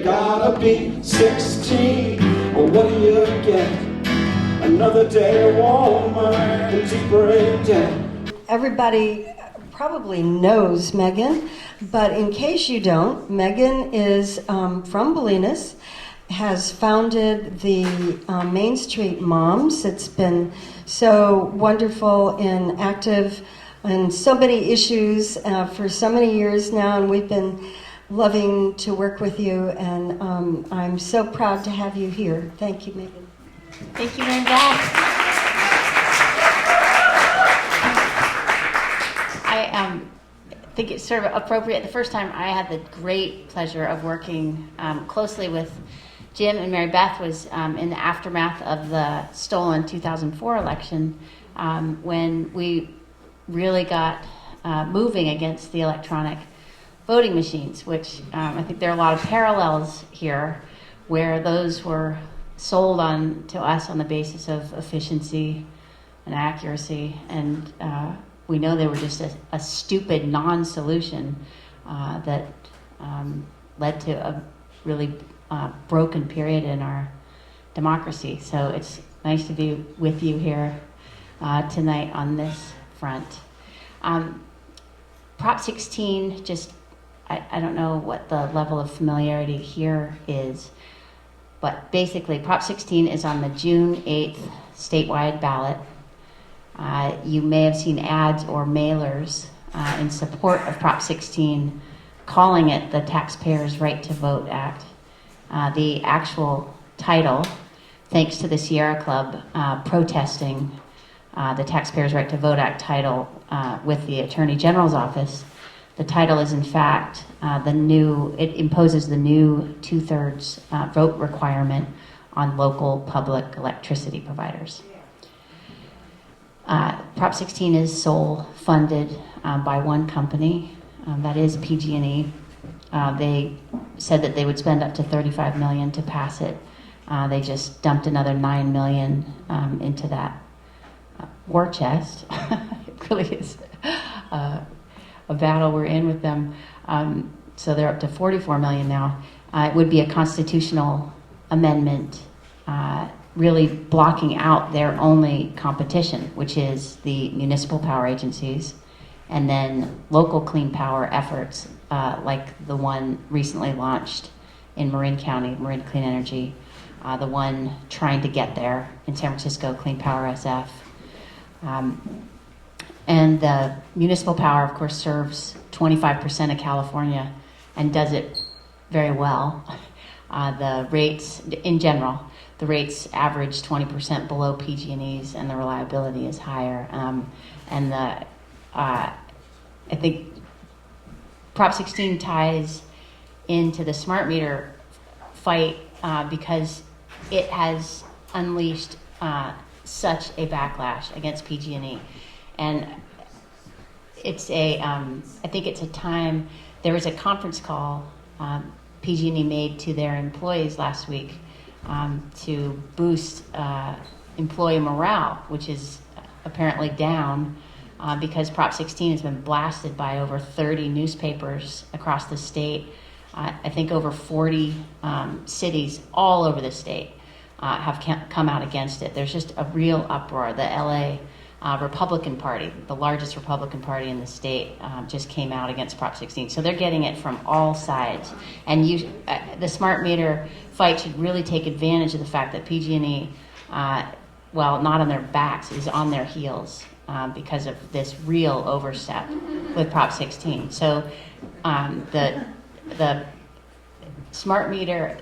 gotta be 16. Well, what do you get? Another day warmer and deeper in debt. Everybody probably knows Megan, but in case you don't, Megan is from Bolinas, has founded the Main Street Moms. It's been so wonderful and active in so many issues for so many years now, and we've been loving to work with you, and I'm so proud to have you here. Thank you, Megan. Thank you very much. I think it's sort of appropriate. The first time I had the great pleasure of working closely with Jim and Mary Beth was in the aftermath of the stolen 2004 election, when we really got moving against the electronic voting machines, which I think there are a lot of parallels here where those were sold on to us on the basis of efficiency and accuracy, and we know they were just a stupid non-solution that led to a really broken period in our democracy. So it's nice to be with you here tonight on this front. Prop 16, just I don't know what the level of familiarity here is, but basically Prop 16 is on the June 8th statewide ballot. You may have seen ads or mailers in support of Prop 16 calling it the Taxpayers' Right to Vote Act. The actual title, thanks to the Sierra Club protesting the Taxpayers' Right to Vote Act title with the Attorney General's office, the title is in fact it imposes the new 2/3 vote requirement on local public electricity providers. Prop 16 is sole funded by one company, that is PG&E. They said that they would spend up to $35 million to pass it. They just dumped another $9 million into that war chest. It really is a battle we're in with them. So they're up to $44 million now. It would be a constitutional amendment, really blocking out their only competition, which is the municipal power agencies, and then local clean power efforts, like the one recently launched in Marin County, Marin Clean Energy, the one trying to get there in San Francisco, Clean Power SF. And the municipal power, of course, serves 25% of California and does it very well. The rates, in general, the rates average 20% below PG&E's, and the reliability is higher. And I think Prop 16 ties into the smart meter fight because it has unleashed such a backlash against PG&E. And it's I think it's a time, there was a conference call PG&E made to their employees last week to boost employee morale, which is apparently down because Prop 16 has been blasted by over 30 newspapers across the state. I think over 40 cities all over the state have come out against it. There's just a real uproar. The LA Republican Party, the largest Republican party in the state, just came out against Prop 16. So they're getting it from all sides. And the smart meter fight should really take advantage of the fact that PG&E, well, not on their backs, is on their heels because of this real overstep with Prop 16. So the smart meter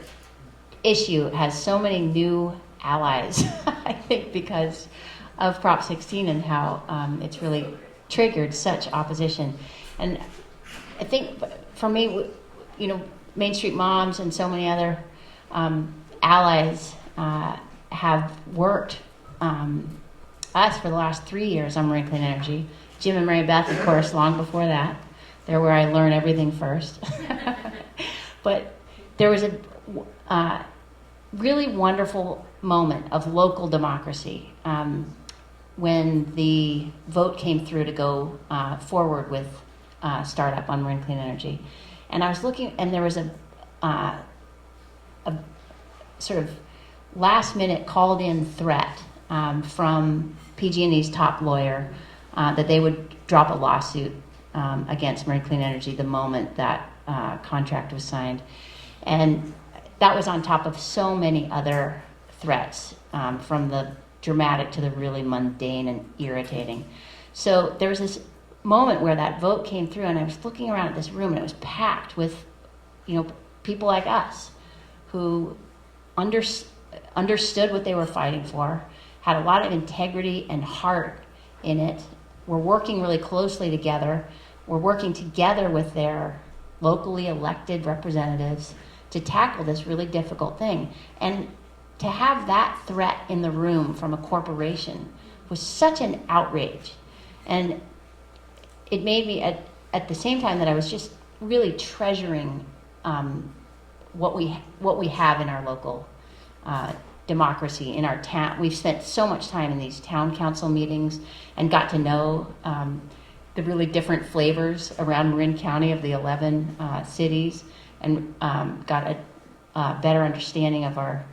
issue has so many new allies, I think, because of Prop 16 and how it's really triggered such opposition. And I think for me, Main Street Moms and so many other allies have worked us for the last 3 years on Marin Clean Energy. Jim and Mary Beth, of course, long before that. They're where I learn everything first. But there was a really wonderful moment of local democracy when the vote came through to go forward with startup on Marin Clean Energy. And I was looking, and there was a sort of last-minute called-in threat from PG&E's top lawyer that they would drop a lawsuit against Marin Clean Energy the moment that contract was signed. And that was on top of so many other threats, from the dramatic to the really mundane and irritating. So there was this moment where that vote came through, and I was looking around at this room, and it was packed with, people like us who understood what they were fighting for, had a lot of integrity and heart in it, were working really closely together, were working together with their locally elected representatives to tackle this really difficult thing. And to have that threat in the room from a corporation was such an outrage. And it made me, at the same time that I was just really treasuring what we have in our local democracy, in our town. We've spent so much time in these town council meetings and got to know the really different flavors around Marin County of the 11 cities, and got a better understanding of our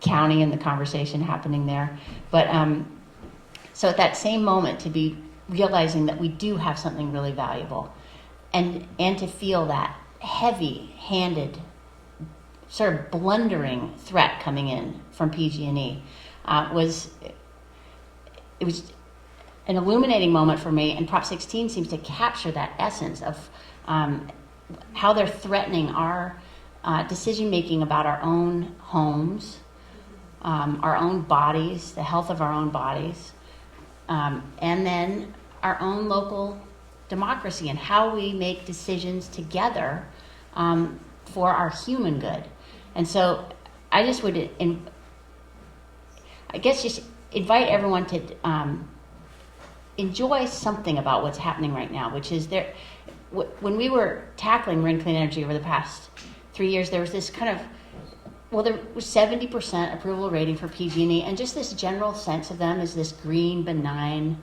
county and the conversation happening there. But so at that same moment, to be realizing that we do have something really valuable, and to feel that heavy-handed, sort of blundering threat coming in from PG&E was an illuminating moment for me. And Prop 16 seems to capture that essence of how they're threatening our decision making about our own homes, our own bodies, the health of our own bodies, and then our own local democracy and how we make decisions together for our human good. And so I just would, just invite everyone to enjoy something about what's happening right now, which is there. When we were tackling Marin Clean Energy over the past 3 years, there was this kind of, there was 70% approval rating for PG&E, and just this general sense of them as this green, benign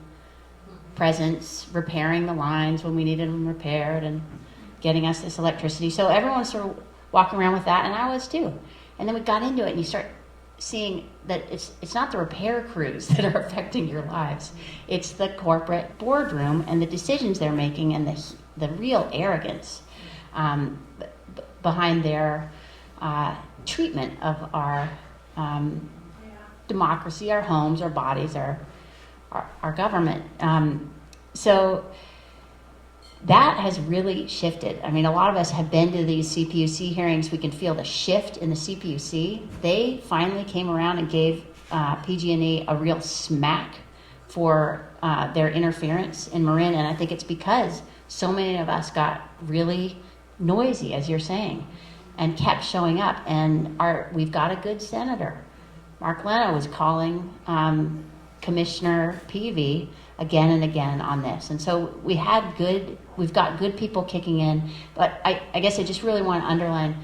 presence, repairing the lines when we needed them repaired and getting us this electricity. So everyone's sort of walking around with that, and I was too. And then we got into it, and you start seeing that it's not the repair crews that are affecting your lives. It's the corporate boardroom and the decisions they're making, and the real arrogance behind their treatment of our democracy, our homes, our bodies, our government. So that has really shifted. I mean, a lot of us have been to these CPUC hearings. We can feel the shift in the CPUC. They finally came around and gave PG&E a real smack for their interference in Marin, and I think it's because so many of us got really noisy, as you're saying, and kept showing up. And we've got a good senator. Mark Leno was calling Commissioner Peavy again and again on this. And so we've got good people kicking in. But I guess I just really want to underline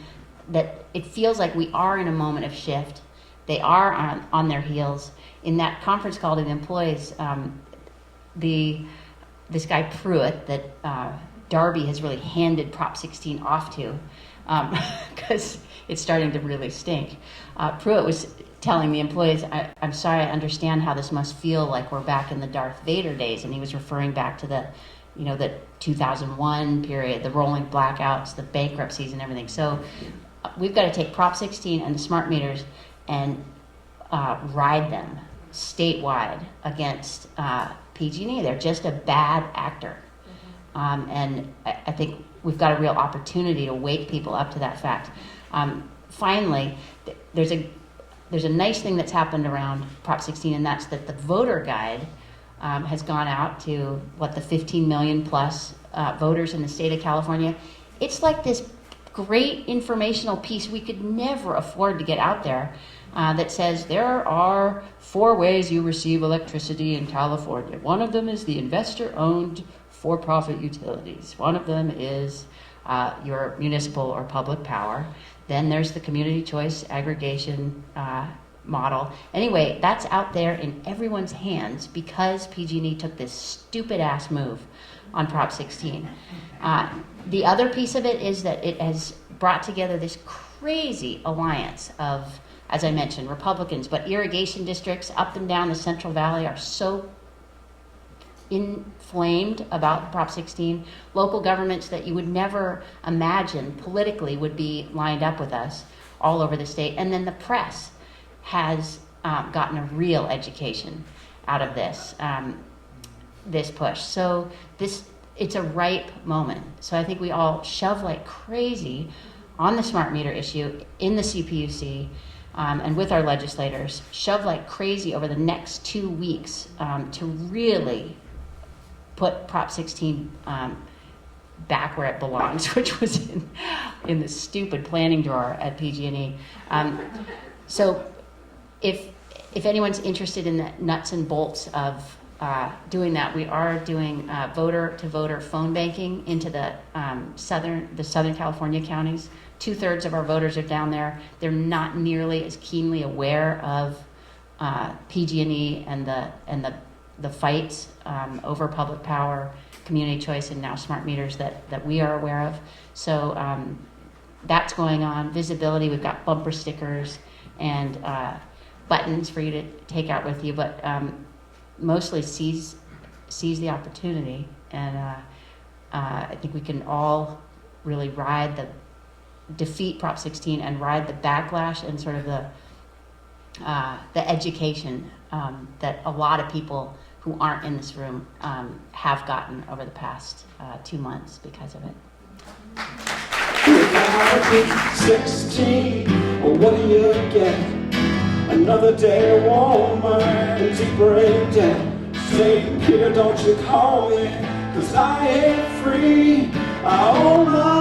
that it feels like we are in a moment of shift. They are on their heels. In that conference call to the employees, this guy Pruitt that Darby has really handed Prop 16 off to, because it's starting to really stink. Pruitt was telling the employees, I'm sorry, I understand how this must feel like we're back in the Darth Vader days. And he was referring back to the 2001 period, the rolling blackouts, the bankruptcies and everything. So we've got to take Prop 16 and the smart meters and ride them statewide against PG&E. They're just a bad actor. And I think we've got a real opportunity to wake people up to that fact. Finally, there's a nice thing that's happened around Prop 16, and that's that the voter guide has gone out to, the 15 million plus voters in the state of California. It's like this great informational piece we could never afford to get out there that says there are 4 ways you receive electricity in California. One of them is the investor-owned for-profit utilities. One of them is your municipal or public power. Then there's the community choice aggregation model. Anyway, that's out there in everyone's hands because PG&E took this stupid-ass move on Prop 16. The other piece of it is that it has brought together this crazy alliance of, as I mentioned, Republicans, but irrigation districts up and down the Central Valley are so inflamed about Prop 16. Local governments that you would never imagine politically would be lined up with us all over the state. And then the press has gotten a real education out of this push. So it's a ripe moment. So I think we all shove like crazy on the smart meter issue in the CPUC and with our legislators, shove like crazy over the next 2 weeks to really put Prop 16 back where it belongs, which was in the stupid planning drawer at PG&E. So if anyone's interested in the nuts and bolts of doing that, we are doing voter-to-voter phone banking into the Southern California counties. 2/3 of our voters are down there. They're not nearly as keenly aware of PG&E and the fights over public power, community choice, and now smart meters that we are aware of. So that's going on. Visibility, we've got bumper stickers and buttons for you to take out with you, but mostly seize the opportunity. And I think we can all really defeat Prop 16 and ride the backlash and sort of the education that a lot of people who aren't in this room have gotten over the past 2 months because of it. 16, well, what do you get? Another day warmer and deeper in debt. St. Peter, don't you call me, 'cause I ain't free. I owe my